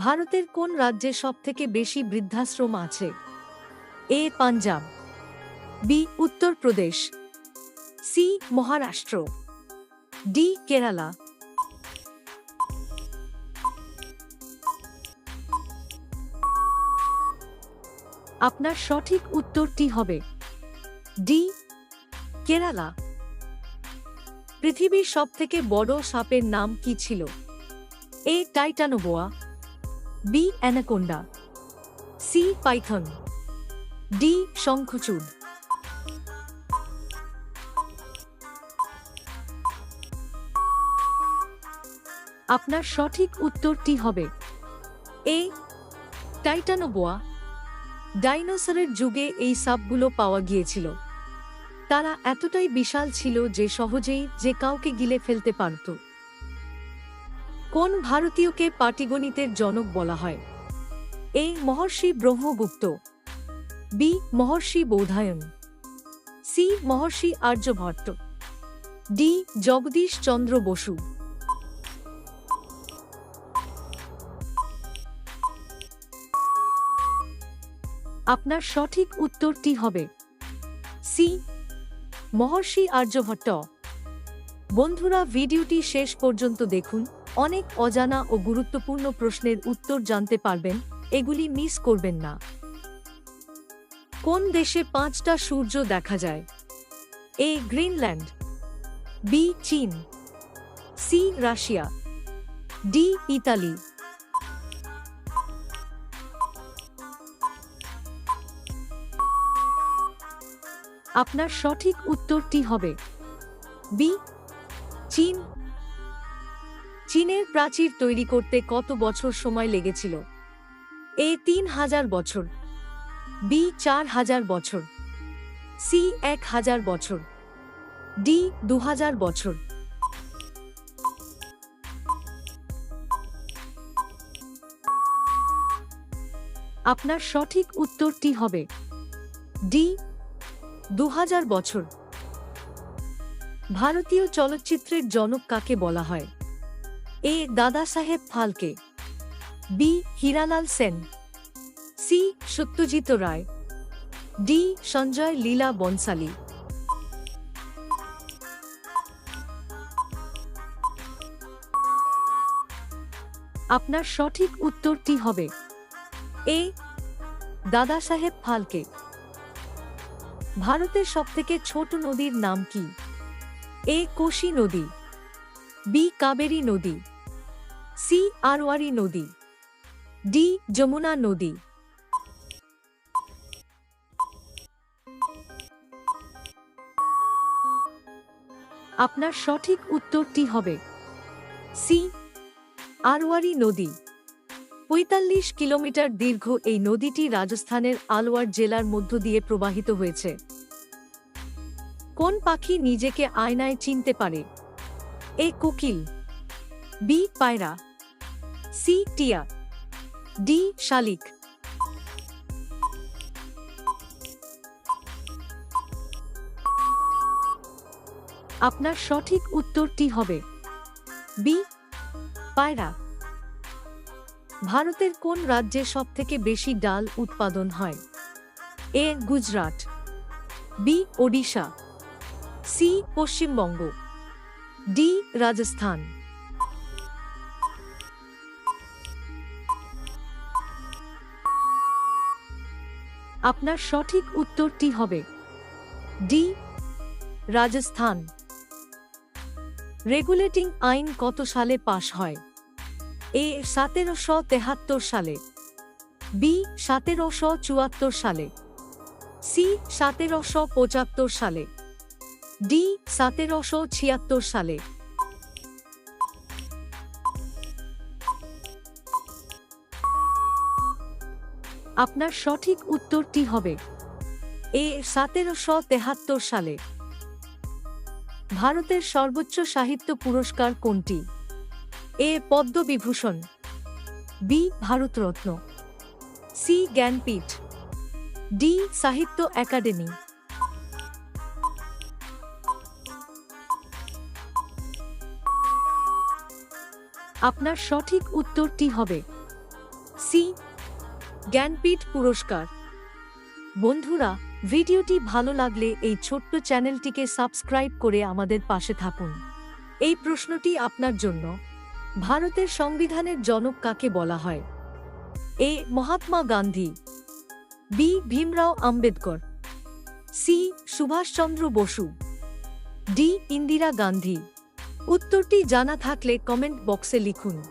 ভারতের কোন রাজ্যে সবথেকে বেশি বৃদ্ধাশ্রম আছে? A Punjab, B Uttar Pradesh, C Maharashtra, D Kerala. আপনার সঠিক উত্তরটি হবে ডি কেরালা। পৃথিবীর সবথেকে বড় সাপের নাম কি ছিল? A titanoboa, B anaconda, C python, D শঙ্খচূড়। আপনার সঠিক উত্তরটি হবে এ টাইটানোবোয়া। ডাইনোসরের যুগে এই সাপগুলো পাওয়া গিয়েছিল। তারা এতটাই বিশাল ছিল যে সহজেই যে কাউকে গিলে ফেলতে পারত। কোন ভারতীয়কে পাটিগণিতের জনক বলা হয়? এ মহর্ষি ব্রহ্মগুপ্ত, বি মহর্ষি বৌধায়ন, সি মহর্ষি আর্যভট্ট, ডি জগদীশ চন্দ্র বসু। আপনার সঠিক উত্তরটি হবে সি মহর্ষি আর্যভট্ট। বন্ধুরা, ভিডিওটি শেষ পর্যন্ত দেখুন। অনেক অজানা ও গুরুত্বপূর্ণ প্রশ্নের উত্তর জানতে পারবেন, এগুলি মিস করবেন না। কোন দেশে 5টা সূর্য দেখা যায়? এ গ্রিনল্যান্ড, বি চীন, সি রাশিয়া, ডি ইতালি। আপনার সঠিক উত্তরটি হবে বি চীন। চীনের প্রাচীর তৈরি করতে কত বছর সময় লেগেছিল? এ 3000 বছর, বি 4000 বছর, সি 1000 বছর, ডি 2000 বছর। আপনার সঠিক উত্তরটি হবে ডি 2000 বছর। ভারতীয় চলচ্চিত্রের জনক কাকে বলা হয়? এ দাদা সাহেব Phalke, B Hiralal Sen, C Satyajit Ray, D Sanjay Leela বনসালী। আপনার সঠিক উত্তরটি হবে এ দাদা সাহেব ফালকে। ভারতের সবথেকে ছোট নদীর নাম কি? এ কোশি নদী, বি কাবেরী নদী, সি আরওয়ারি নদী, ডি যমুনা নদী। আপনার সঠিক উত্তরটি হবে সি আরওয়ারি নদী। ৪৫ কিলোমিটার দীর্ঘ এই নদীটি রাজস্থানের আলওয়ার জেলার মধ্য দিয়ে প্রবাহিত হয়েছে। কোন পাখি নিজেকে আয়নায় চিনতে পারে? এ কোকিল, বি পায়রা, সি টিয়া, ডি শালিক। আপনার সঠিক উত্তরটি হবে বি পায়রা। ভারতের কোন রাজ্যে সবথেকে বেশি ডাল উৎপাদন হয়? A Gujarat, B Odisha, C Paschimbanga, D Rajasthan. আপনার সঠিক উত্তরটি হবে ডি রাজস্থান। রেগুলেটিং আইন কত সালে পাশ হয়? এ 1773 সালে, বি 1774 সালে, সি 1775 সালে, ডি 1776 সালে। আপনার সঠিক উত্তরটি হবে এ 1773 সালে। ভারতের সর্বোচ্চ সাহিত্য পুরস্কার কোনটি? A Padma Vibhushan, B Bharat Ratna, C Jnanpith, D Sahitya Akademi. আপনার সঠিক উত্তরটি হবে সি, জ্ঞানপীঠ পুরস্কার। বন্ধুরা, ভিডিওটি ভালো লাগলে এই ছোট্ট চ্যানেলটিকে সাবস্ক্রাইব করে আমাদের পাশে থাকুন। এই প্রশ্নটি আপনার জন্য। ভারতের সংবিধানের জনক কাকে বলা হয়? A, Mahatma Gandhi, B, Bhimrao Ambedkar, C, Subhash Chandra Bose, D, Indira Gandhi. উত্তরটি জানা থাকলে কমেন্ট বক্সে লিখুন।